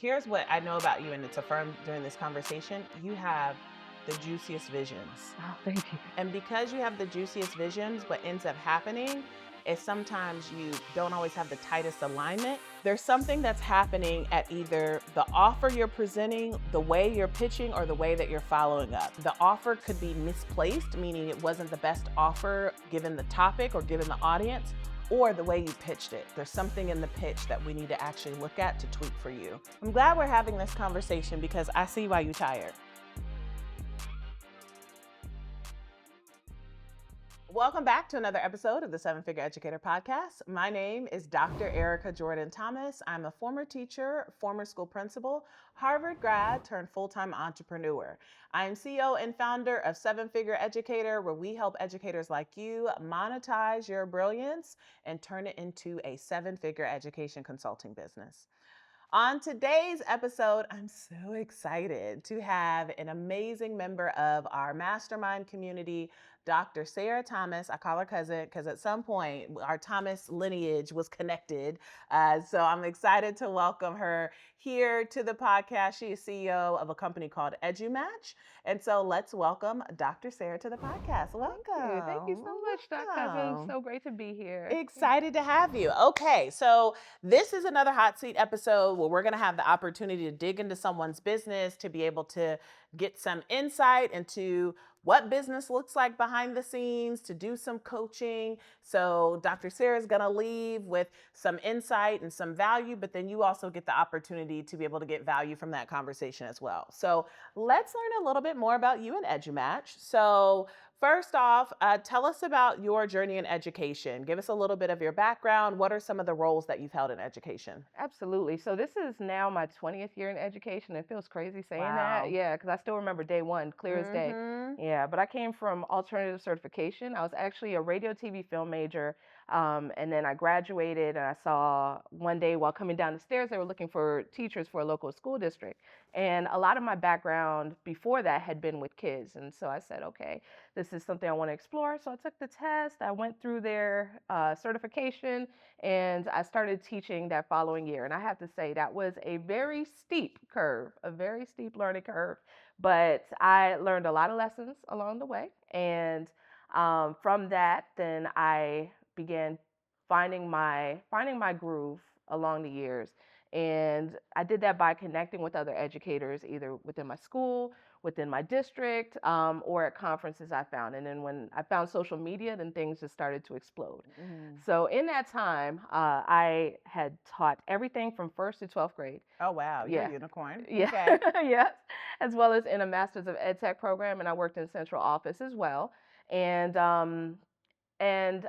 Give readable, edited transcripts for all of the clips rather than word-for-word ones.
Here's what I know about you, and it's affirmed during this conversation. You have the juiciest visions. Oh, thank you. And because you have the juiciest visions, what ends up happening is sometimes you don't always have the tightest alignment. There's something that's happening at either the offer you're presenting, the way you're pitching, or the way that you're following up. The offer could be misplaced, meaning it wasn't the best offer given the topic or given the audience, or the way you pitched it. There's something in the pitch that we need to actually look at to tweak for you. I'm glad we're having this conversation because I see why you're tired. Welcome back to another episode of the Figure Educator Podcast. My name is Dr. Erica Jordan Thomas. I'm a former teacher, former school principal, Harvard grad turned full-time entrepreneur. I am CEO and founder of Figure Educator, where we help educators like you monetize your brilliance and turn it into a seven-figure education consulting business. On today's episode, I'm so excited to have an amazing member of our mastermind community, Dr. Sarah Thomas. I call her cousin because at some point our Thomas lineage was connected. So I'm excited to welcome her here to the podcast. She is CEO of a company called EduMatch. And so let's welcome Dr. Sarah to the podcast. Welcome. Thank you so much, Dr. Cousin. So great to be here. Excited to have you. Okay, so this is another hot seat episode where we're going to have the opportunity to dig into someone's business, to be able to get some insight into what business looks like behind the scenes, to do some coaching. So Dr. Sarah is going to leave with some insight and some value, but then you also get the opportunity to be able to get value from that conversation as well. So let's learn a little bit more about you and EduMatch. So first off, tell us about your journey in education. Give us a little bit of your background. What are some of the roles that you've held in education? Absolutely. So this is now my 20th year in education. It feels crazy saying Wow. that. Yeah, because I still remember day one, clear as day. Yeah, but I came from alternative certification. I was actually a radio, TV, film major. And then I graduated and I saw one day while coming down the stairs, they were looking for teachers for a local school district. And a lot of my background before that had been with kids. And so I said, okay, this is something I want to explore. So I took the test. I went through their certification and I started teaching that following year. And I have to say that was a very steep curve, a very steep learning curve. But I learned a lot of lessons along the way. And from that, then I began finding my groove along the years. And I did that by connecting with other educators, either within my school, within my district, or at conferences I found. And then when I found social media, then things just started to explode. So in that time, I had taught everything from first to 12th grade. Oh, wow. You're a unicorn. Yeah. Okay. Yes. As well as in a Master's of Ed Tech program. And I worked in central office as well. And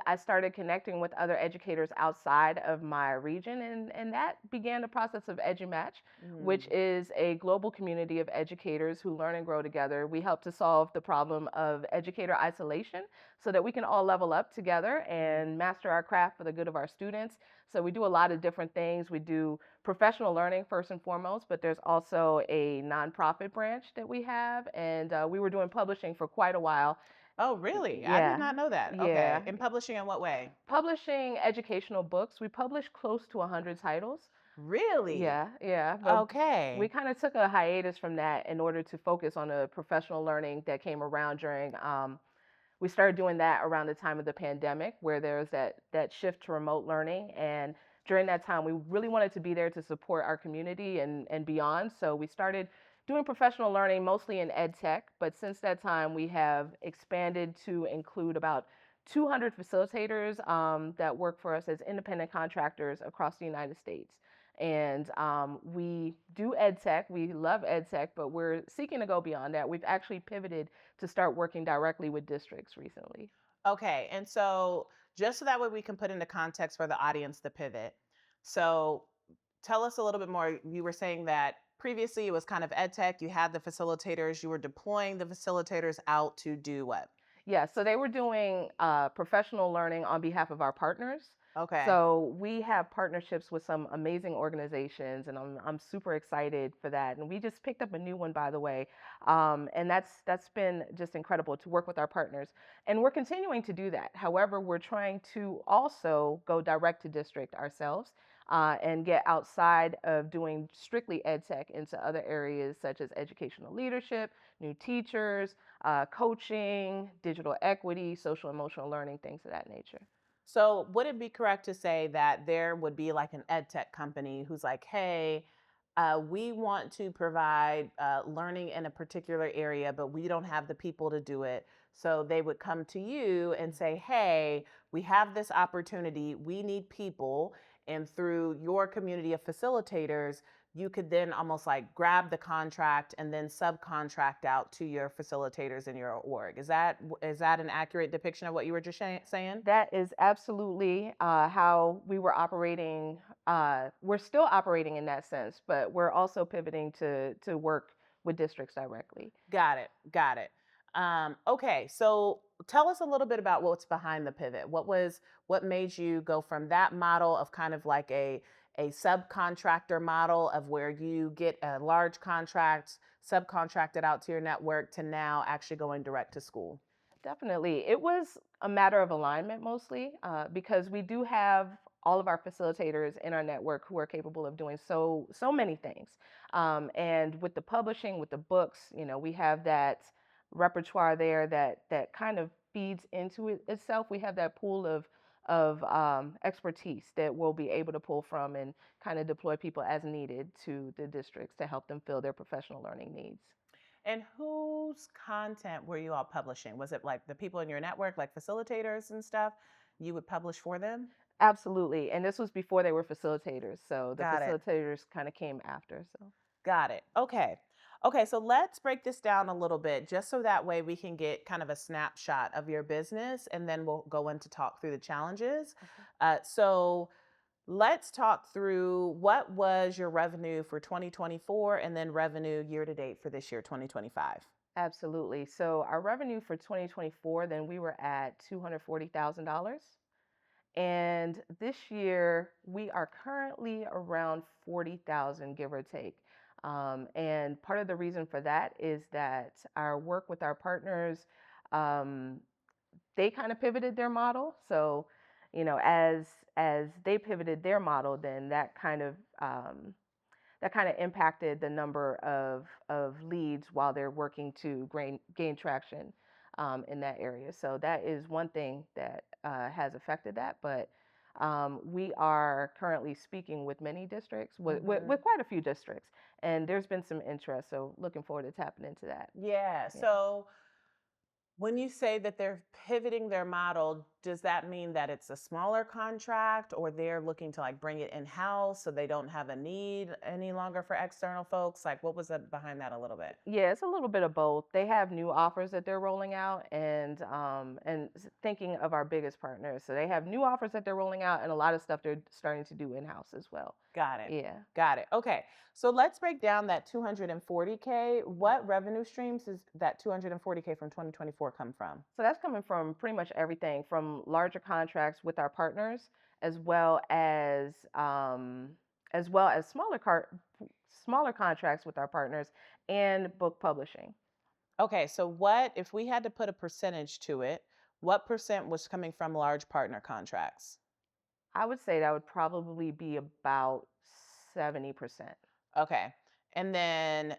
I started connecting with other educators outside of my region, and that began the process of EduMatch, which is a global community of educators who learn and grow together. We help to solve the problem of educator isolation so that we can all level up together and master our craft for the good of our students. So we do a lot of different things. We do professional learning first and foremost, but there's also a nonprofit branch that we have, and we were doing publishing for quite a while. Oh, really? Yeah. I did not know that. Yeah. Okay. In publishing in what way? Publishing educational books. We published close to 100 titles. Really? Yeah. Okay. We kind of took a hiatus from that in order to focus on the professional learning that came around during, we started doing that around the time of the pandemic, where there was that shift to remote learning. And during that time, we really wanted to be there to support our community and beyond. So we started doing professional learning mostly in ed tech, but since that time we have expanded to include about 200 facilitators that work for us as independent contractors across the United States. And we do ed tech, we love ed tech, but we're seeking to go beyond that. We've actually pivoted to start working directly with districts recently. Okay, and so just so that way we can put into context for the audience the pivot. So tell us a little bit more. You were saying that previously it was kind of ed tech, you had the facilitators, you were deploying the facilitators out to do what? Yeah, so they were doing professional learning on behalf of our partners. Okay. So we have partnerships with some amazing organizations, and I'm super excited for that. And we just picked up a new one, by the way, and that's been just incredible to work with our partners. And we're continuing to do that. However, we're trying to also go direct to district ourselves. and get outside of doing strictly ed tech into other areas such as educational leadership, new teachers, coaching, digital equity, social emotional learning, things of that nature. So would it be correct to say that there would be like an ed tech company who's like, hey, we want to provide learning in a particular area, but we don't have the people to do it. So they would come to you and say, hey, we have this opportunity. We need people. And through your community of facilitators, you could then almost like grab the contract and then subcontract out to your facilitators in your org. Is that an accurate depiction of what you were just saying? That is absolutely how we were operating. We're still operating in that sense, but we're also pivoting to work with districts directly. Got it. Got it. Okay, so tell us a little bit about what's behind the pivot. What made you go from that model of kind of like a subcontractor model of where you get a large contract subcontracted out to your network to now actually going direct to school? Definitely. It was a matter of alignment mostly because we do have all of our facilitators in our network who are capable of doing so many things. And with the publishing, with the books, we have that repertoire there that kind of feeds into itself. We have that pool of expertise that we'll be able to pull from and kind of deploy people as needed to the districts to help them fill their professional learning needs. And whose content were you all publishing? Was it like the people in your network, like facilitators and stuff? You would publish for them? Absolutely. And this was before they were facilitators. So the Got it. facilitators kind of came after. So Got it. Okay. Okay, so let's break this down a little bit just so that way we can get kind of a snapshot of your business and then we'll go into talk through the challenges. okay. So let's talk through what was your revenue for 2024 and then revenue year to date for this year, 2025. Absolutely. So our revenue for 2024, then we were at $240,000. And this year we are currently around 40,000, give or take. And part of the reason for that is that our work with our partners, um, they kind of pivoted their model. So, as they pivoted their model, then that kind of impacted the number of leads while they're working to gain traction in that area. So that is one thing that has affected that. But we are currently speaking with many districts, with quite a few districts, and there's been some interest. So looking forward to tapping into that. Yeah. Yeah. So when you say that they're pivoting their model, does that mean that it's a smaller contract or they're looking to like bring it in-house so they don't have a need any longer for external folks? Like what was that behind that a little bit? Yeah, it's a little bit of both. They have new offers that they're rolling out, and thinking of our biggest partners, so they have new offers that they're rolling out, and a lot of stuff they're starting to do in house as well. Got it. Yeah. Got it. Okay. So let's break down that 240K. What revenue streams does that 240K from 2024 come from? So that's coming from pretty much everything from larger contracts with our partners, as well as smaller contracts with our partners and book publishing. Okay. So what, if we had to put a percentage to it, what percent was coming from large partner contracts? I would say that would probably be about 70%. Okay. And then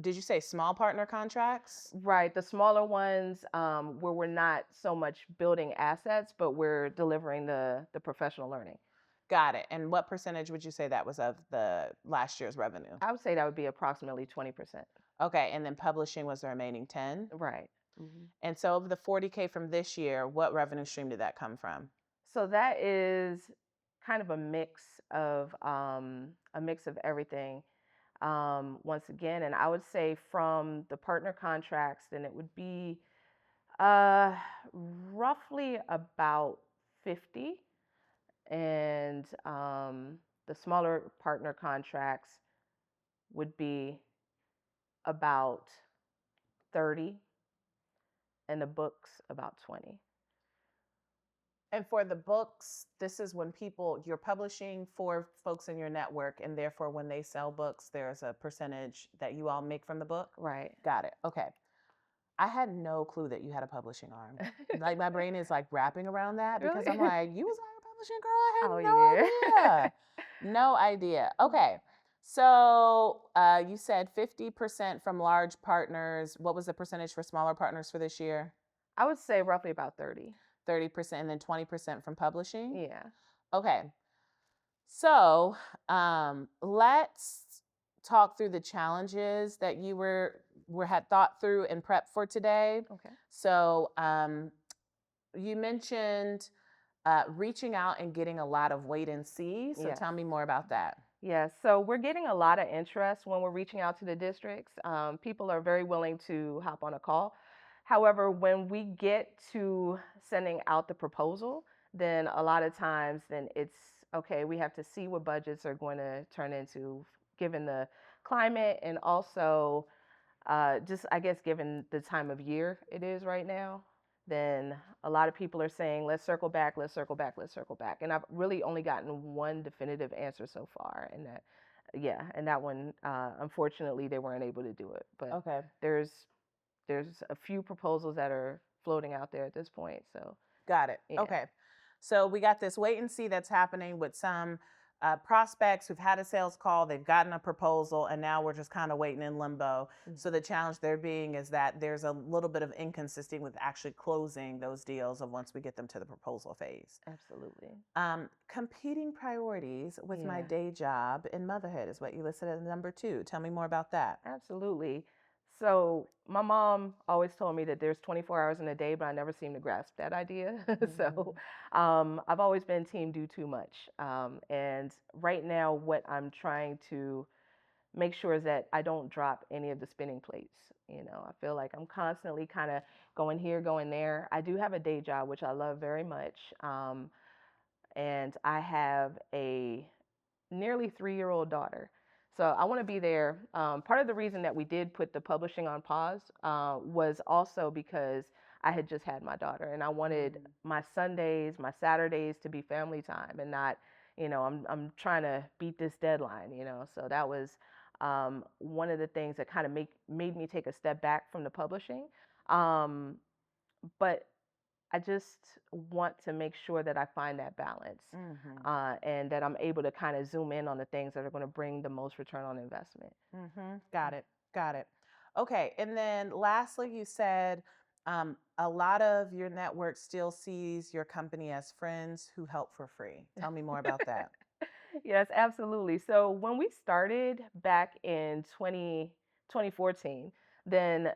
did you say small partner contracts? Right, the smaller ones, where we're not so much building assets, but we're delivering the professional learning. Got it. And what percentage would you say that was of the last year's revenue? I would say that would be approximately 20%. Okay. And then publishing was the remaining 10. Right. Hmm. And so of the 40K from this year, what revenue stream did that come from? So that is kind of a mix of everything. Once again, and I would say from the partner contracts, then it would be uh, roughly about 50, and the smaller partner contracts would be about 30, and the books about 20. And for the books, this is when you're publishing for folks in your network, and therefore when they sell books, there's a percentage that you all make from the book. Right. Got it. Okay. I had no clue that you had a publishing arm. Like my brain is like wrapping around that because I'm Really? like, you was our publishing, girl? I had Oh, no yeah. idea. No idea. Okay. So you said 50% from large partners. What was the percentage for smaller partners for this year? I would say roughly about 30. 30%, and then 20% from publishing? Yeah. Okay. So let's talk through the challenges that you had thought through and prepped for today. Okay. So you mentioned reaching out and getting a lot of wait and see. So Yes. tell me more about that. Yes, so we're getting a lot of interest when we're reaching out to the districts. People are very willing to hop on a call. However, when we get to sending out the proposal, then a lot of times then it's okay, we have to see what budgets are going to turn into given the climate and also just I guess given the time of year it is right now, then a lot of people are saying, let's circle back, let's circle back, let's circle back. And I've really only gotten one definitive answer so far. And that, yeah, and that one, unfortunately, they weren't able to do it. But Okay. there's a few proposals that are floating out there at this point. So Got it. yeah. Okay. So we got this wait and see that's happening with some prospects who've had a sales call, they've gotten a proposal, and now we're just kind of waiting in limbo. Mm-hmm. So the challenge there being is that there's a little bit of inconsistency with actually closing those deals of once we get them to the proposal phase. Absolutely. Competing priorities with my Yeah. day job and motherhood is what you listed as number 2. Tell me more about that. Absolutely. So my mom always told me that there's 24 hours in a day, but I never seem to grasp that idea. So I've always been team do too much. And right now, what I'm trying to make sure is that I don't drop any of the spinning plates. You know, I feel like I'm constantly kind of going here, going there. I do have a day job, which I love very much. And I have a nearly 3-year-old daughter. So I want to be there. Part of the reason that we did put the publishing on pause was also because I had just had my daughter, and I wanted my Sundays, my Saturdays to be family time, and not, I'm trying to beat this deadline, So that was one of the things that kind of made me take a step back from the publishing. But I just want to make sure that I find that balance and that I'm able to kind of zoom in on the things that are going to bring the most return on investment. Got it. Got it. Okay. And then lastly, you said a lot of your network still sees your company as friends who help for free. Tell me more about that. Yes, absolutely. So when we started back in 2014, then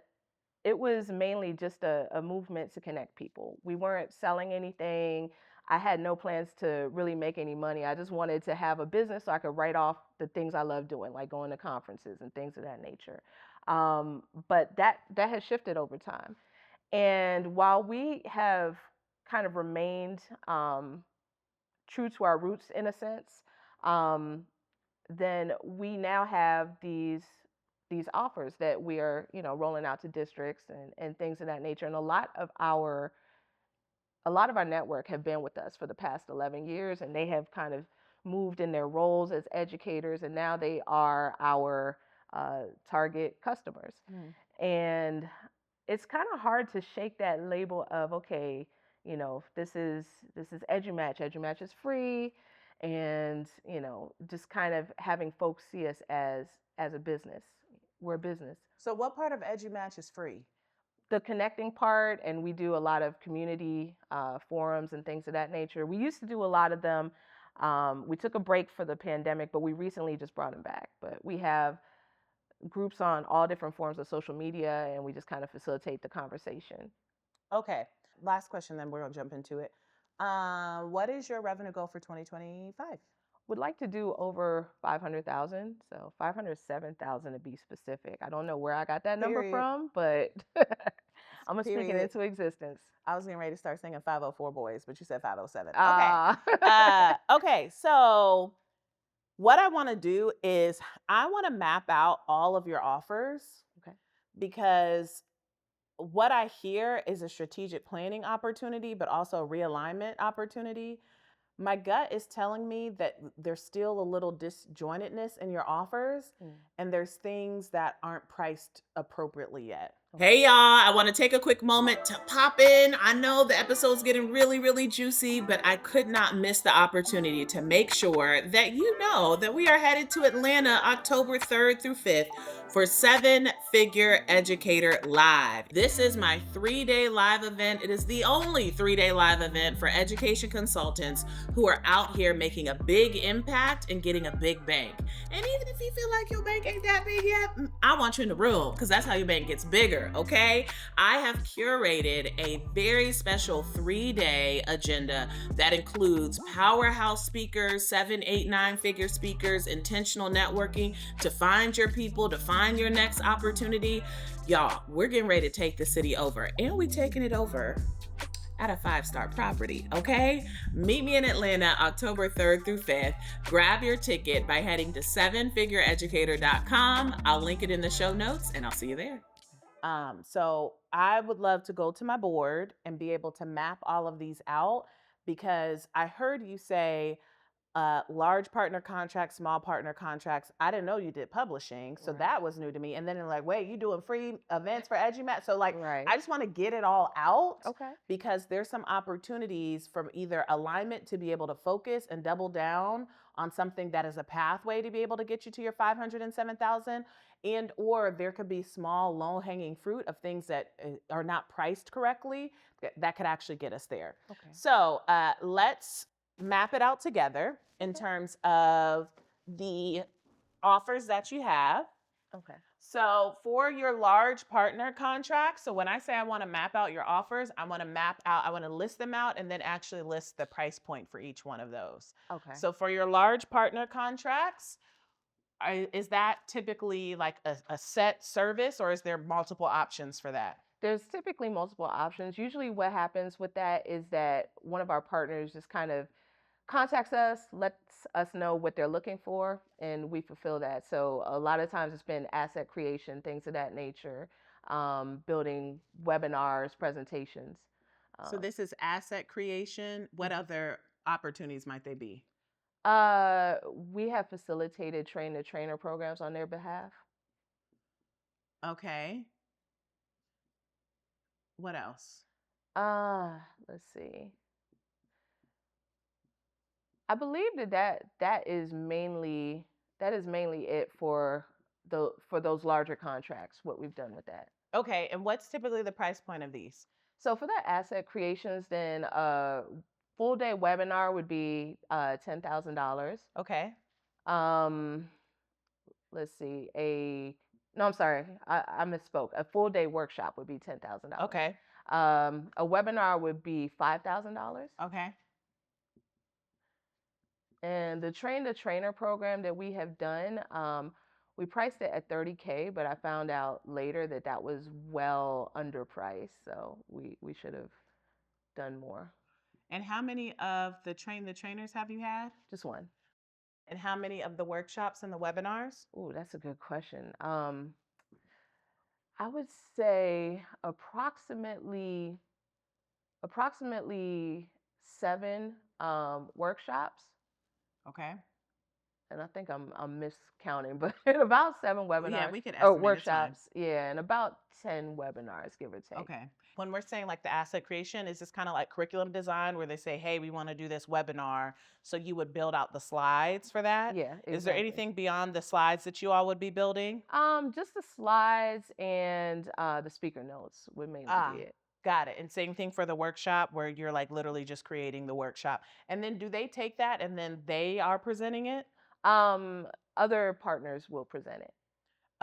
it was mainly just a movement to connect people. We weren't selling anything. I had no plans to really make any money. I just wanted to have a business so I could write off the things I love doing, like going to conferences and things of that nature. But that has shifted over time. And while we have kind of remained true to our roots in a sense, then we now have these offers that we are, rolling out to districts and things of that nature. And a lot of our network have been with us for the past 11 years, and they have kind of moved in their roles as educators, and now they are our target customers. And it's kind of hard to shake that label of, okay, this is EduMatch. EduMatch is free, and just kind of having folks see us as a business. We're a business. So what part of EduMatch is free? The connecting part, and we do a lot of community forums and things of that nature. We used to do a lot of them. We took a break for the pandemic, but we recently just brought them back. But we have groups on all different forms of social media, and we just kind of facilitate the conversation. Okay. Last question, then we're going to jump into it. What is your revenue goal for 2025? Would like to do over 500,000, so 507,000 to be specific. I don't know where I got that number from, but I'm gonna speak it into existence. I was getting ready to start singing 504 Boys, but you said 507. Okay. Okay. So what I want to do is I want to map out all of your offers. Okay. Because what I hear is a strategic planning opportunity, but also a realignment opportunity. My gut is telling me that there's still a little disjointedness in your offers, and there's things that aren't priced appropriately yet. Hey y'all, I want to take a quick moment to pop in. I know the episode's getting really, really juicy, but I could not miss the opportunity to make sure that you know that we are headed to Atlanta October 3rd through 5th for 7-Figure Educator Live. This is my 3-day live event. It is the only 3-day live event for education consultants who are out here making a big impact and getting a big bank. And even if you feel like your bank ain't that big yet, I want you in the room because that's how your bank gets bigger, okay? I have curated a very special 3-day agenda that includes powerhouse speakers, 7, 8, 9-figure speakers, intentional networking to find your people, to find your next opportunity. Y'all, we're getting ready to take the city over, and we're taking it over at a 5-star property, okay? Meet me in Atlanta October 3rd through 5th. Grab your ticket by heading to 7figureeducator.com. I'll link it in the show notes, and I'll see you there. So I would love to go to my board and be able to map all of these out, because I heard you say large partner contracts, small partner contracts. I didn't know you did publishing, so that was new to me. And then they're like, wait, you doing free events for EduMatch? So like, I just want to get it all out, because there's some opportunities from either alignment to be able to focus and double down on something that is a pathway to be able to get you to your 507,000, and or there could be small low hanging fruit of things that are not priced correctly that could actually get us there. So let's map it out together in terms of the offers that you have. So for your large partner contracts, so when I say I want to map out your offers, I want to list them out and then actually list the price point for each one of those. So for your large partner contracts, is that typically like a set service, or is there multiple options for that? There's typically multiple options. Usually what happens with that is that one of our partners just kind of contacts us, lets us know what they're looking for, and we fulfill that. So a lot of times it's been asset creation, things of that nature, building webinars, presentations. So this is asset creation. What other opportunities might they be? We have facilitated train-the-trainer programs on their behalf. Okay. What else? Let's see. I believe that is mainly it for those larger contracts, what we've done with that. Okay, and what's typically the price point of these? So for that asset creations, then full day webinar would be $10,000. Okay. Let's see. No, I'm sorry. I misspoke. A full day workshop would be $10,000. Okay. A webinar would be $5,000. Okay. And the train the trainer program that we have done, we priced it at $30K, but I found out later that that was well underpriced. So we should have done more. And how many of the train the trainers have you had? Just one. And how many of the workshops and the webinars? Oh, that's a good question. I would say approximately 7 workshops. Okay. And I think I'm miscounting, but about 7 webinars. Yeah, we could estimate workshops. Yeah, and about 10 webinars, give or take. Okay. When we're saying like the asset creation, is this kind of like curriculum design where they say, hey, we want to do this webinar, so you would build out the slides for that? Yeah, exactly. Is there anything beyond the slides that you all would be building? Just the slides and the speaker notes would mainly be it. Got it. And same thing for the workshop, where you're like literally just creating the workshop. And then do they take that and then they are presenting it? Other partners will present it.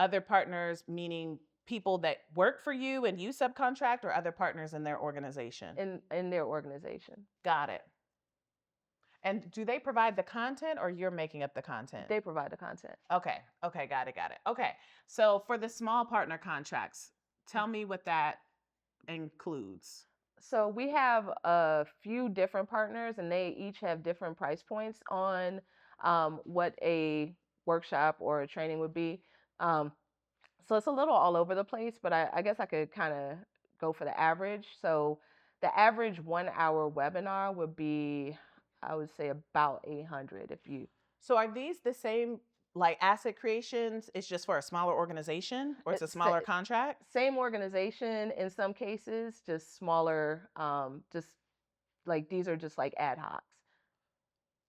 Other partners meaning people that work for you and you subcontract, or other partners in their organization? In their organization. Got it. And do they provide the content, or you're making up the content? They provide the content. Okay. Got it. Okay. So for the small partner contracts, tell me what that includes. So we have a few different partners, and they each have different price points on what a workshop or a training would be. So it's a little all over the place, but I guess I could kind of go for the average. So the average 1-hour webinar would be, I would say, about $800 if you. So are these the same like asset creations is just for a smaller organization, or it's a smaller contract? Same organization in some cases, just smaller, just like these are just like ad hocs.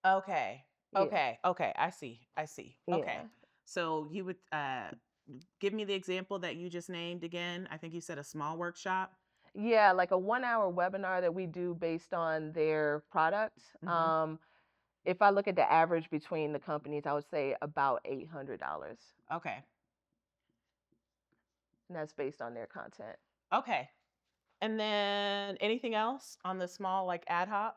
Okay. Yeah. Okay. I see. Okay. Yeah. So you would give me the example that you just named again. I think you said a small workshop. Yeah, like a 1 hour webinar that we do based on their product. If I look at the average between the companies, I would say about $800. Okay. And that's based on their content. Okay. And then anything else on the small, like ad hoc?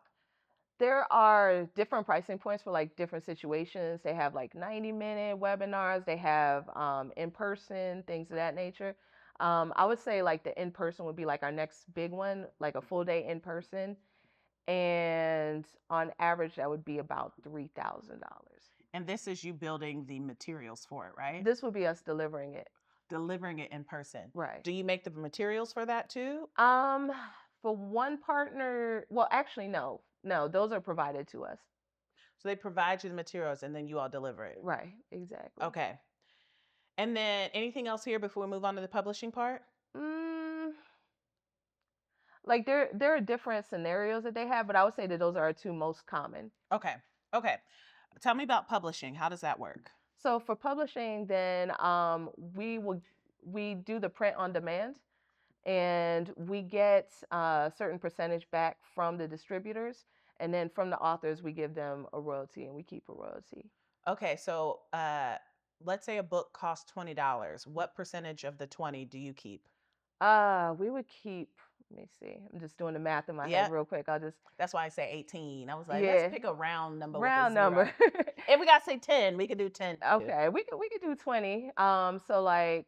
There are different pricing points for like different situations. They have like 90-minute webinars, they have in person, things of that nature. I would say like the in person would be like our next big one, like a full day in person. And on average, that would be about $3,000. And this is you building the materials for it, right? This would be us delivering it. Delivering it in person. Right. Do you make the materials for that too? For one partner, well, actually, no, those are provided to us. So they provide you the materials and then you all deliver it. Right, exactly. Okay. And then anything else here before we move on to the publishing part? Like there are different scenarios that they have, but I would say that those are our two most common. Okay. Tell me about publishing. How does that work? So for publishing, then we do the print on demand, and we get a certain percentage back from the distributors, and then from the authors we give them a royalty, and we keep a royalty. Okay, so let's say a book costs $20. What percentage of the 20 do you keep? We would keep. Let me see. I'm just doing the math in my head real quick. That's why I say 18. I was like, let's pick a round number. Round number. If we got to say 10, we could do 10. Okay, we could do 20. So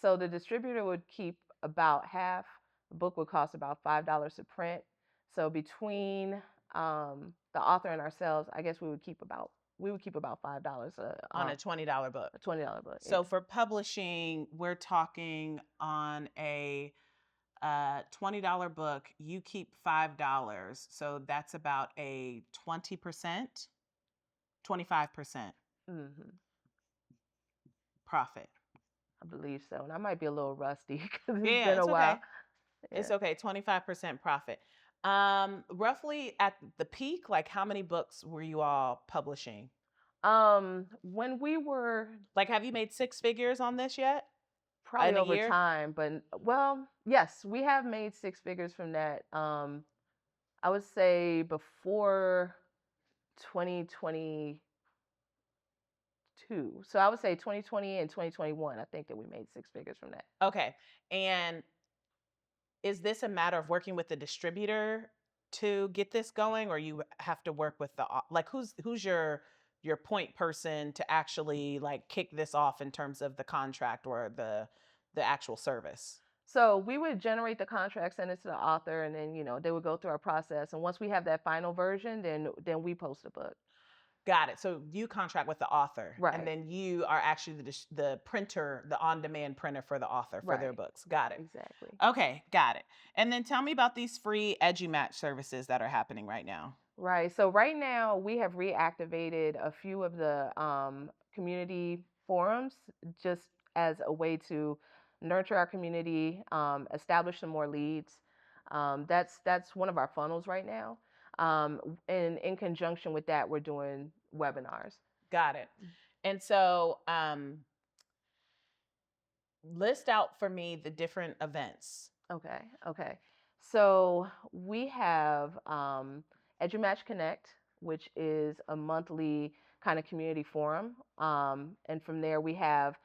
the distributor would keep about half. The book would cost about $5 to print. So between the author and ourselves, I guess we would keep about $5 on a $20 book. A $20 book. So for publishing, we're talking on a $20 book, you keep $5. So that's about a 20%, 25% profit. I believe so. And I might be a little rusty because it's been a while. Okay. Yeah. It's okay. 25% profit. Roughly at the peak, like how many books were you all publishing? When we were like, have you made six figures on this yet? Probably over time, but well, yes, we have made six figures from that. I would say before 2022. So I would say 2020 and 2021, I think that we made six figures from that. Okay. And is this a matter of working with the distributor to get this going, or you have to work with who's your point person to actually like kick this off in terms of the contract or the actual service? So we would generate the contract, send it to the author, and then they would go through our process. And once we have that final version, then we post the book. Got it. So you contract with the author, right? And then you are actually the printer, the on-demand printer for the author for their books. Got it. Exactly. Okay, got it. And then tell me about these free EduMatch services that are happening right now. Right. So right now we have reactivated a few of the community forums just as a way to nurture our community, establish some more leads. That's one of our funnels right now. And in conjunction with that, we're doing webinars. Got it. And so list out for me the different events. Okay. So we have EduMatch Connect, which is a monthly kind of community forum. And from there, we have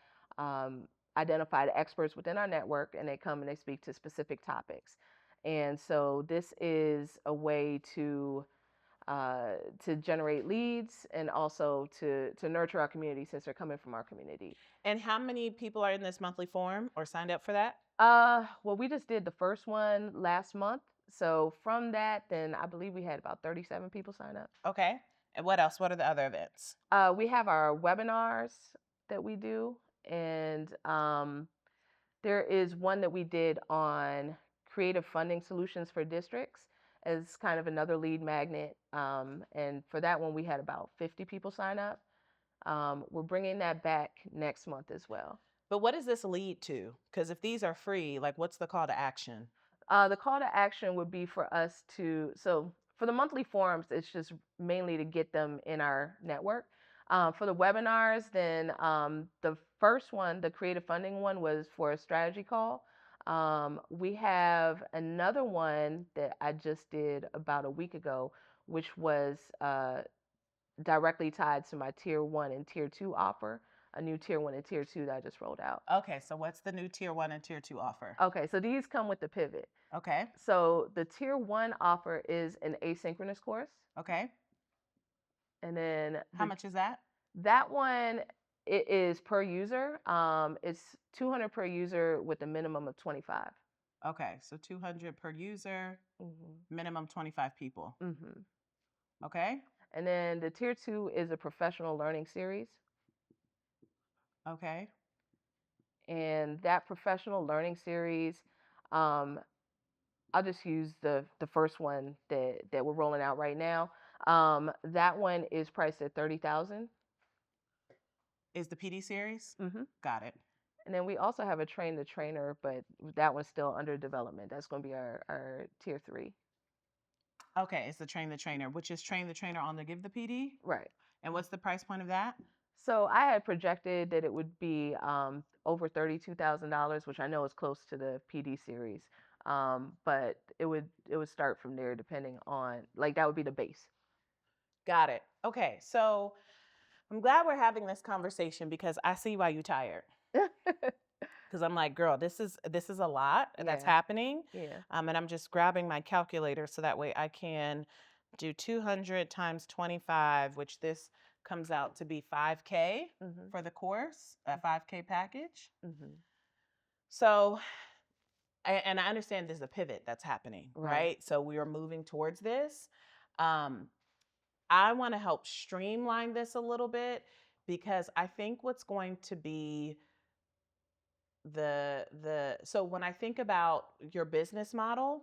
identified experts within our network, and they come and they speak to specific topics. And so this is a way to generate leads and also to nurture our community since they're coming from our community. And how many people are in this monthly forum or signed up for that? Well, we just did the first one last month. So from that, then I believe we had about 37 people sign up. Okay. And what else? What are the other events? We have our webinars that we do. And there is one that we did on creative funding solutions for districts as kind of another lead magnet. And for that one, we had about 50 people sign up. We're bringing that back next month as well. But what does this lead to? Because if these are free, like what's the call to action? The call to action would be for us to, so for the monthly forums, it's just mainly to get them in our network. For the webinars, then the first one, the creative funding one, was for a strategy call. We have another one that I just did about a week ago, which was directly tied to my tier 1 and tier 2 offer, a new tier 1 and tier 2 that I just rolled out. Okay, so what's the new tier 1 and tier 2 offer? Okay, so these come with the pivot. Okay. So the tier 1 offer is an asynchronous course. Okay. And then how much is that? That one, it is per user. It's $200 per user with a minimum of 25. Okay, so $200 per user, minimum 25 people. Okay. And then the tier 2 is a professional learning series. Okay. And that professional learning series, I'll just use the first one that we're rolling out right now. That one is priced at $30,000. Is the PD series? Mm-hmm. Got it. And then we also have a train the trainer, but that one's still under development. That's going to be our tier 3. Okay, it's the train the trainer, which is train the trainer on the give the PD? Right. And what's the price point of that? So I had projected that it would be over $32,000, which I know is close to the PD series. But it would start from there depending on, like, that would be the base. Got it. Okay, so I'm glad we're having this conversation because I see why you're tired. Because I'm like, girl, this is a lot that's happening. Yeah. And I'm just grabbing my calculator so that way I can do 200 times 25, which this comes out to be 5K for the course, a 5K package. So, and I understand there's a pivot that's happening, right? So we are moving towards this. I want to help streamline this a little bit because I think what's going to be so when I think about your business model,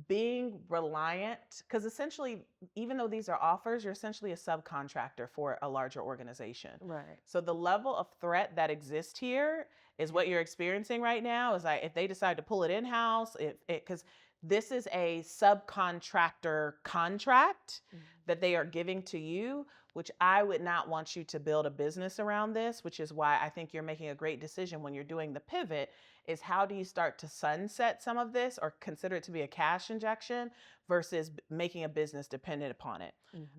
being reliant, because essentially, even though these are offers, you're essentially a subcontractor for a larger organization. Right. So the level of threat that exists here is what you're experiencing right now. Is like if they decide to pull it in-house, because this is a subcontractor contract that they are giving to you, which I would not want you to build a business around this, which is why I think you're making a great decision when you're doing the pivot, is how do you start to sunset some of this or consider it to be a cash injection versus making a business dependent upon it.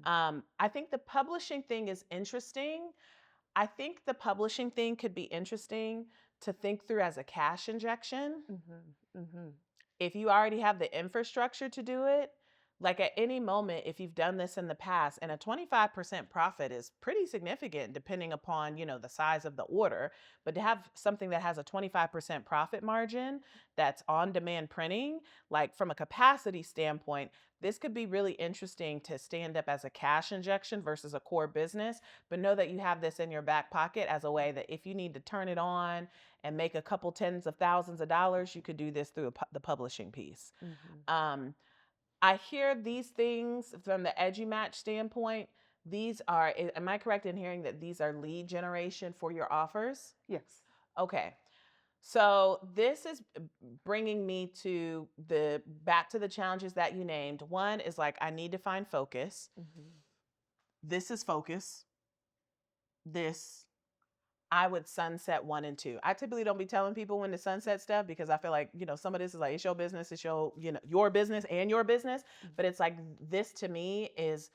I think the publishing thing is interesting. I think the publishing thing could be interesting to think through as a cash injection. If you already have the infrastructure to do it, like at any moment, if you've done this in the past, and a 25% profit is pretty significant depending upon, the size of the order, but to have something that has a 25% profit margin that's on demand printing, like from a capacity standpoint, this could be really interesting to stand up as a cash injection versus a core business, but know that you have this in your back pocket as a way that if you need to turn it on and make a couple tens of thousands of dollars, you could do this through the publishing piece. I hear these things from the EduMatch standpoint. These are, am I correct in hearing that these are lead generation for your offers? Yes. Okay. So this is bringing me to back to the challenges that you named. One is like, I need to find focus. This is focus. This, I would sunset 1 and 2. I typically don't be telling people when to sunset stuff because I feel like, some of this is like, it's your business, it's your business and your business. But it's like, this to me is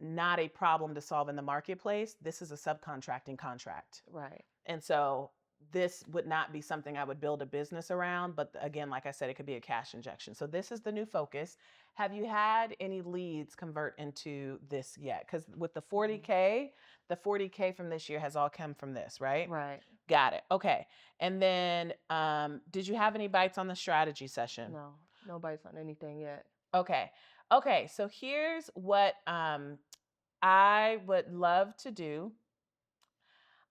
not a problem to solve in the marketplace. This is a subcontracting contract. Right. And so this would not be something I would build a business around. But again, like I said, it could be a cash injection. So this is the new focus. Have you had any leads convert into this yet? Because with the 40K, the 40K from this year has all come from this, right? Right. Got it. Okay. And then did you have any bites on the strategy session? No bites on anything yet. Okay. Okay. So here's what I would love to do.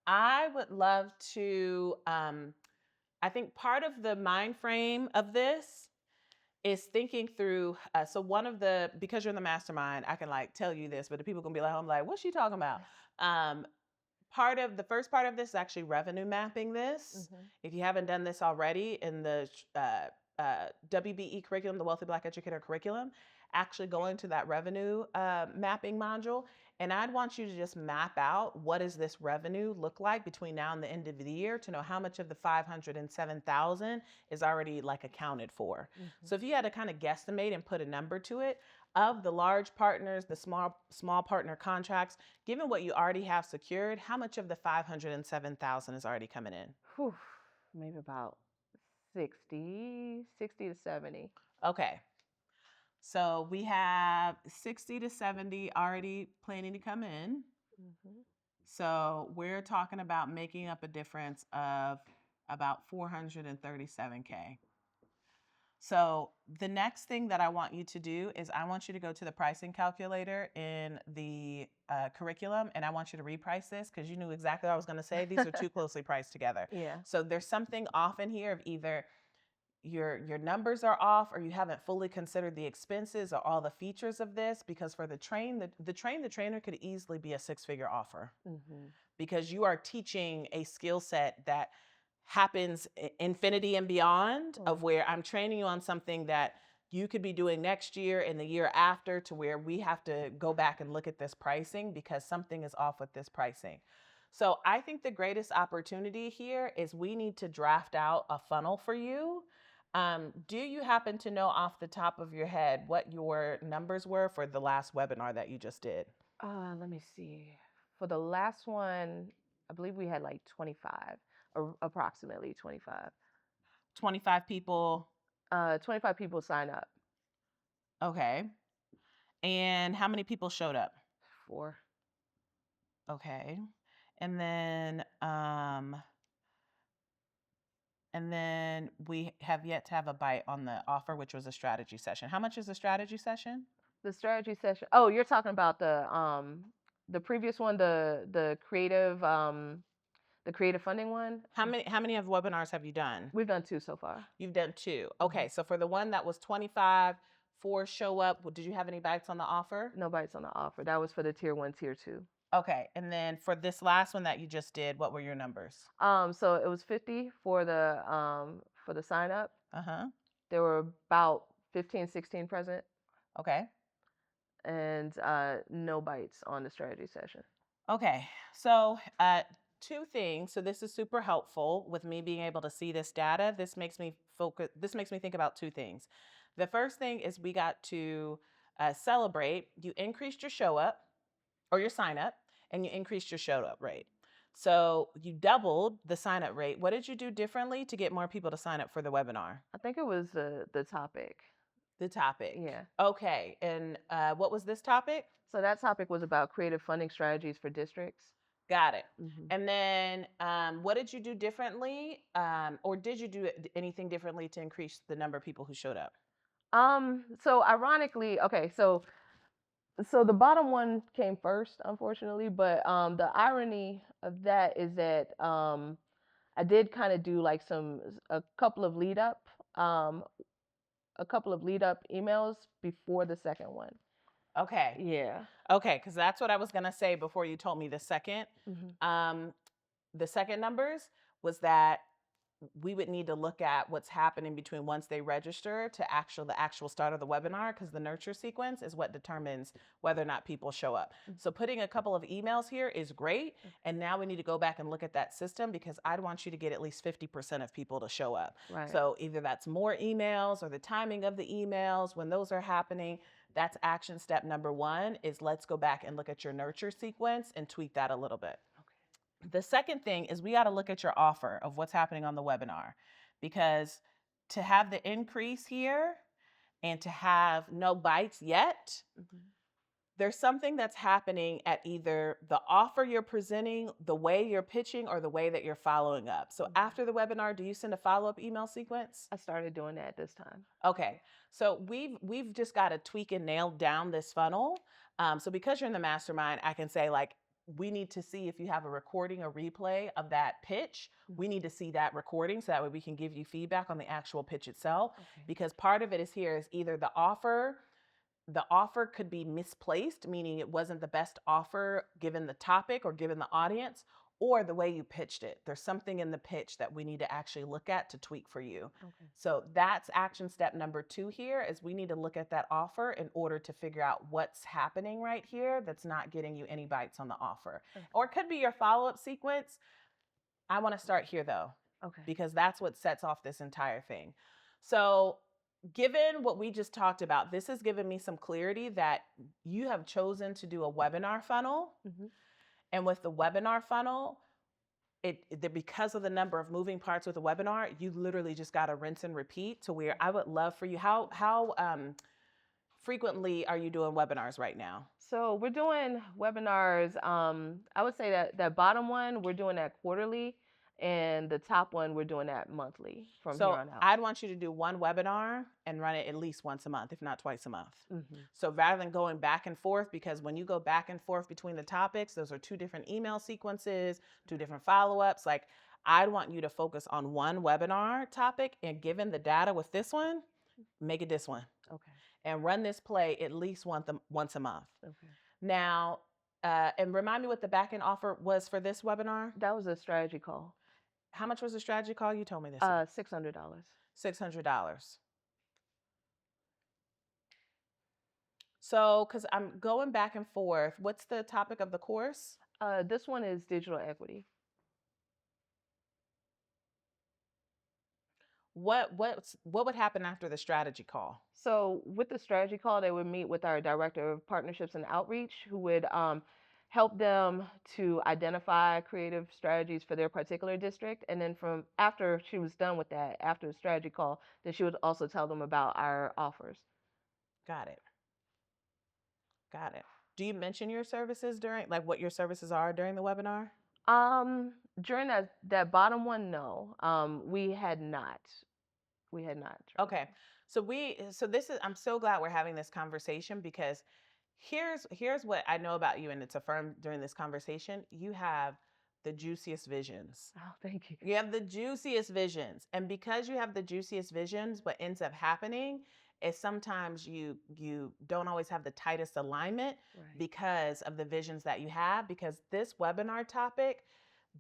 I would love to, I think part of the mind frame of this is thinking through, so because you're in the mastermind, I can like tell you this, but the people gonna be like, I'm like, what's she talking about? Um, the first part of this is actually revenue mapping this. Mm-hmm. If you haven't done this already in the WBE curriculum, the Wealthy Black Educator curriculum, actually go into that revenue mapping module. And I'd want you to just map out what does this revenue look like between now and the end of the year to know how much of the 507,000 is already like accounted for. Mm-hmm. So if you had to kind of guesstimate and put a number to it, of the large partners, the small partner contracts, given what you already have secured, how much of the 507,000 is already coming in? Whew, maybe about 60 to 70. Okay. So we have 60 to 70 already planning to come in. Mm-hmm. So we're talking about making up a difference of about 437K. So the next thing that I want you to do is I want you to go to the pricing calculator in the curriculum, and I want you to reprice this because you knew exactly what I was going to say. These are too closely priced together. Yeah. So there's something off in here of either your numbers are off or you haven't fully considered the expenses or all the features of this, because for the trainer could easily be a six-figure offer. Mm-hmm. Because you are teaching a skill set that happens infinity and beyond, of where I'm training you on something that you could be doing next year and the year after, to where we have to go back and look at this pricing because something is off with this pricing. So I think the greatest opportunity here is we need to draft out a funnel for you. Do you happen to know off the top of your head what your numbers were for the last webinar that you just did? Let me see. For the last one, I believe we had like 25, or approximately 25. 25 people. 25 people sign up. Okay. And how many people showed up? 4. Okay. And then we have yet to have a bite on the offer, which was a strategy session. How much is the strategy session? The strategy session. Oh, you're talking about the previous one, the creative funding one. How many of webinars have you done? We've done 2 so far. You've done 2. Okay. So for the one that was 25, 4 show up. Did you have any bites on the offer? No bites on the offer. That was for the tier 1, tier 2. Okay. And then for this last one that you just did, what were your numbers? So it was 50 for the sign up. Uh-huh. There were about 15, 16 present. Okay. And no bites on the strategy session. Okay. So 2 things. So this is super helpful with me being able to see this data. This makes me think about 2 things. The first thing is we got to celebrate. You increased your show up or your sign up, and you increased your show up rate. So you doubled the sign up rate. What did you do differently to get more people to sign up for the webinar? I think it was the topic. The topic. Yeah. Okay. And what was this topic? So that topic was about creative funding strategies for districts. Got it. Mm-hmm. And then what did you do differently? Or did you do anything differently to increase the number of people who showed up? So ironically, okay, so the bottom one came first, unfortunately, but the irony of that is that I did kind of do like a couple of lead up emails before the second one. Okay. Yeah. Okay, because that's what I was gonna say before you told me the second. Mm-hmm. The second numbers was that we would need to look at what's happening between once they register to the actual start of the webinar, because the nurture sequence is what determines whether or not people show up. Mm-hmm. So putting a couple of emails here is great. And now we need to go back and look at that system, because I'd want you to get at least 50% of people to show up. Right. So either that's more emails or the timing of the emails when those are happening. That's action step number 1, is let's go back and look at your nurture sequence and tweak that a little bit. The second thing is we got to look at your offer of what's happening on the webinar, because to have the increase here and to have no bites yet, mm-hmm. there's something that's happening at either the offer you're presenting, the way you're pitching, or the way that you're following up. So mm-hmm. after the webinar, do you send a follow-up email sequence? I started doing that this time. Okay. So we've just got to tweak and nail down this funnel. So because you're in the mastermind, I can say, like, we need to see if you have a recording or replay of that pitch. We need to see that recording so that way we can give you feedback on the actual pitch itself. Okay. Because part of it is either the offer, the offer could be misplaced, meaning it wasn't the best offer given the topic or given the audience, or the way you pitched it. There's something in the pitch that we need to actually look at to tweak for you. Okay. So that's action step number 2 here, is we need to look at that offer in order to figure out what's happening right here that's not getting you any bites on the offer. Okay. Or it could be your follow-up sequence. I want to start here though, Okay. because that's what sets off this entire thing. So given what we just talked about, this has given me some clarity that you have chosen to do a webinar funnel. Mm-hmm. And with the webinar funnel, because of the number of moving parts with a webinar, you literally just got to rinse and repeat to where I would love for you. How frequently are you doing webinars right now? So we're doing webinars. I would say that bottom one, we're doing that quarterly, and the top one, we're doing that monthly from here on out. I'd want you to do one webinar and run it at least once a month, if not twice a month. Mm-hmm. So rather than going back and forth, because when you go back and forth between the topics, those are 2 different email sequences, 2 different follow-ups. Like, I'd want you to focus on one webinar topic, and given the data with this one, make it this one. Okay. And run this play at least once a month. Okay. Now, and remind me what the back-end offer was for this webinar? That was a strategy call. How much was the strategy call? You told me this. $600. $600. So, because I'm going back and forth, what's the topic of the course? This one is digital equity. What would happen after the strategy call? So with the strategy call, they would meet with our director of partnerships and outreach, who would help them to identify creative strategies for their particular district. And then from after she was done with that, after the strategy call, then she would also tell them about our offers. Got it. Do you mention your services during, like, what your services are during the webinar? During that bottom one, no. We had not. Okay. So this is, I'm so glad we're having this conversation, because here's what I know about you, and it's affirmed during this conversation. You have the juiciest visions. Oh, thank you. You have the juiciest visions. And because you have the juiciest visions, what ends up happening is sometimes you don't always have the tightest alignment, Right. because of the visions that you have, because this webinar topic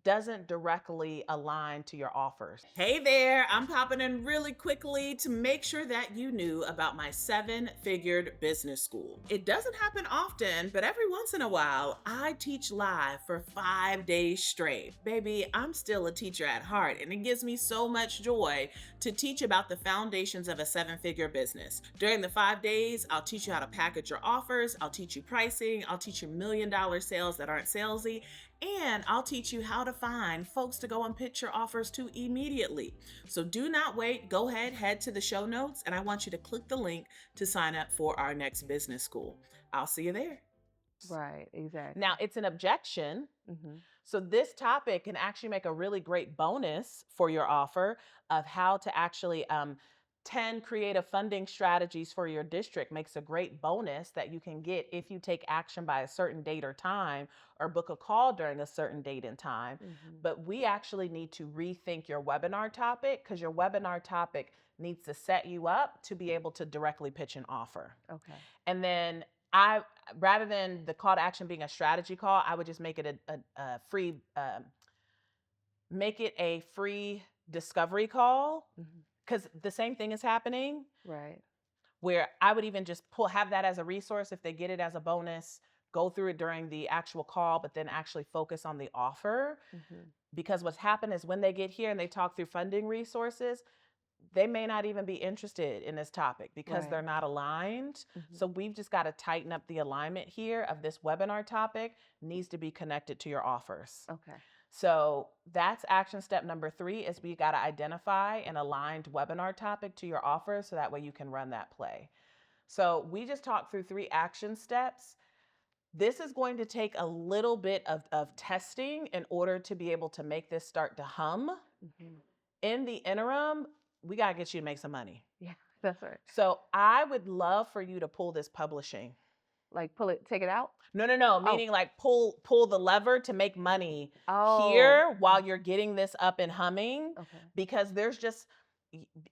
doesn't directly align to your offers. Hey there, I'm popping in really quickly to make sure that you knew about my 7-figured business school. It doesn't happen often, but every once in a while, I teach live for 5 days straight. Baby, I'm still a teacher at heart, and it gives me so much joy to teach about the foundations of a 7-figure business. During the 5 days, I'll teach you how to package your offers, I'll teach you pricing, I'll teach you $1 million sales that aren't salesy, and I'll teach you how to find folks to go and pitch your offers to immediately. So do not wait. Go ahead, head to the show notes, and I want you to click the link to sign up for our next business school. I'll see you there. Right, exactly. Now, it's an objection. Mm-hmm. So this topic can actually make a really great bonus for your offer of how to actually 10 creative funding strategies for your district makes a great bonus that you can get if you take action by a certain date or time, or book a call during a certain date and time. Mm-hmm. But we actually need to rethink your webinar topic, because your webinar topic needs to set you up to be able to directly pitch an offer. Okay. And then rather than the call to action being a strategy call, I would just make it a free, make it a free discovery call. Mm-hmm. Because the same thing is happening. Right. Where I would even just have that as a resource if they get it as a bonus, go through it during the actual call, but then actually focus on the offer. Mm-hmm. Because what's happened is when they get here and they talk through funding resources, they may not even be interested in this topic because Right. they're not aligned. Mm-hmm. So we've just got to tighten up the alignment here of this webinar topic needs to be connected to your offers. Okay. So that's action step number 3, is we got to identify an aligned webinar topic to your offer, so that way you can run that play. So we just talked through 3 action steps. This is going to take a little bit of testing in order to be able to make this start to hum. Mm-hmm. In the interim, we got to get you to make some money. Yeah, that's right. So I would love for you to pull this publishing. Like take it out? No. Meaning like pull the lever to make money Oh. here while you're getting this up and humming. Okay. Because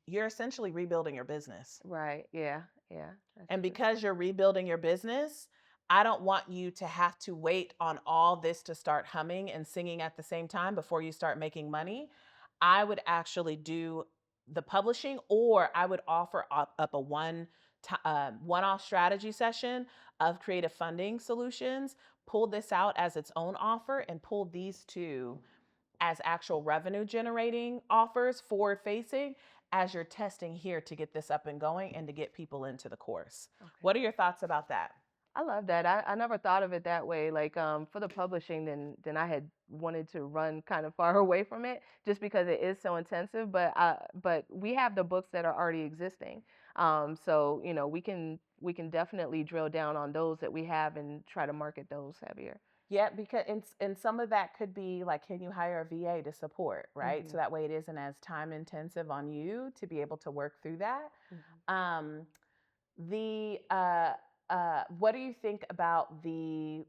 you're essentially rebuilding your business. Right. Yeah. Yeah. That's And true. because you're rebuilding your business, I don't want you to have to wait on all this to start humming and singing at the same time before you start making money. I would actually do the publishing, or I would offer up a one-off strategy session of creative funding solutions, pull this out as its own offer, and pull these two as actual revenue generating offers, forward facing, as you're testing here to get this up and going and to get people into the course. Okay. What are your thoughts about that? I love that. I never thought of it that way. Like for the publishing, then I had wanted to run kind of far away from it just because it is so intensive. But we have the books that are already existing. So you know we can definitely drill down on those that we have and try to market those heavier. Yeah, because and some of that could be like, can you hire a VA to support, right? Mm-hmm. So that way it isn't as time intensive on you to be able to work through that. Mm-hmm. Um, the what do you think about the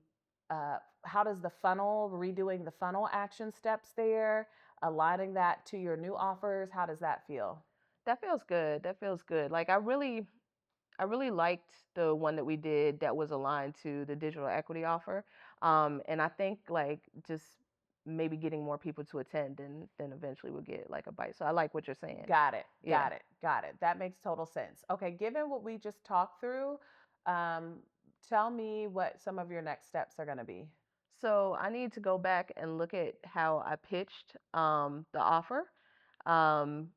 how does the funnel, redoing the funnel action steps there, aligning that to your new offers? How does that feel? That feels good. That feels good. Like I really liked the one that we did that was aligned to the digital equity offer. And I think like just maybe getting more people to attend and then eventually we'll get like a bite. So I like what you're saying. Got it. Yeah. Got it. Got it. That makes total sense. Okay, given what we just talked through, um, tell me what some of your next steps are going to be. So I need to go back and look at how I pitched the offer um,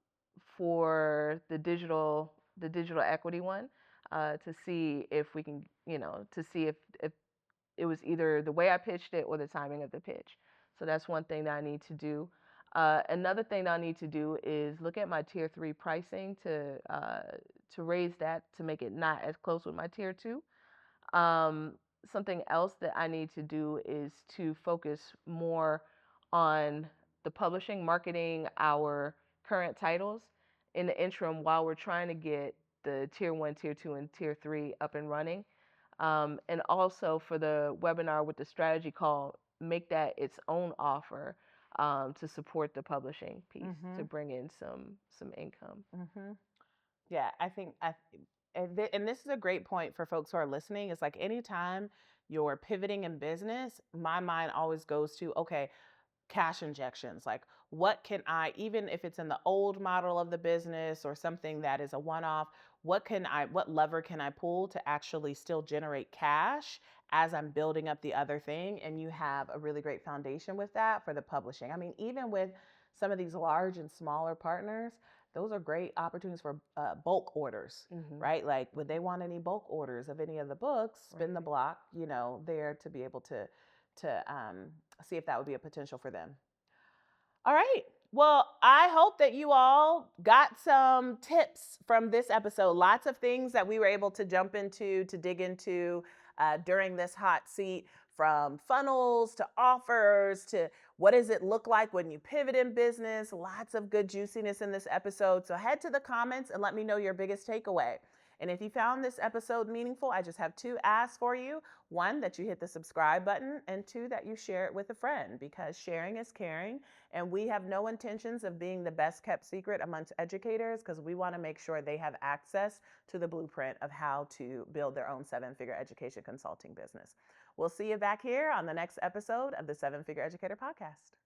for the digital equity one to see if we can, to see if it was either the way I pitched it or the timing of the pitch. So that's one thing that I need to do. Another thing that I need to do is look at my tier 3 pricing to raise that to make it not as close with my tier 2. Um, Something else that I need to do is to focus more on the publishing, marketing our current titles in the interim while we're trying to get the tier 1, tier 2, and tier 3 up and running. And also for the webinar with the strategy call, make that its own offer to support the publishing piece to bring in some income. Mm-hmm. Yeah, I think and this is a great point for folks who are listening. It's like anytime you're pivoting in business, my mind always goes to, okay, cash injections. Like, what can I, even if it's in the old model of the business or something that is a one off, what lever can I pull to actually still generate cash as I'm building up the other thing? And you have a really great foundation with that for the publishing. I mean, even with some of these large and smaller partners, those are great opportunities for bulk orders, right? Like when they want any bulk orders of any of the books, spin the block, there to be able to see if that would be a potential for them. All right. Well, I hope that you all got some tips from this episode. Lots of things that we were able to jump into, to dig into during this hot seat, from funnels to offers to what does it look like when you pivot in business. Lots of good juiciness in this episode. So head to the comments and let me know your biggest takeaway. And if you found this episode meaningful, I just have 2 asks for you. 1, that you hit the subscribe button, and 2, that you share it with a friend, because sharing is caring. And we have no intentions of being the best kept secret amongst educators, because we want to make sure they have access to the blueprint of how to build their own 7-figure education consulting business. We'll see you back here on the next episode of the 7-Figure Educator Podcast.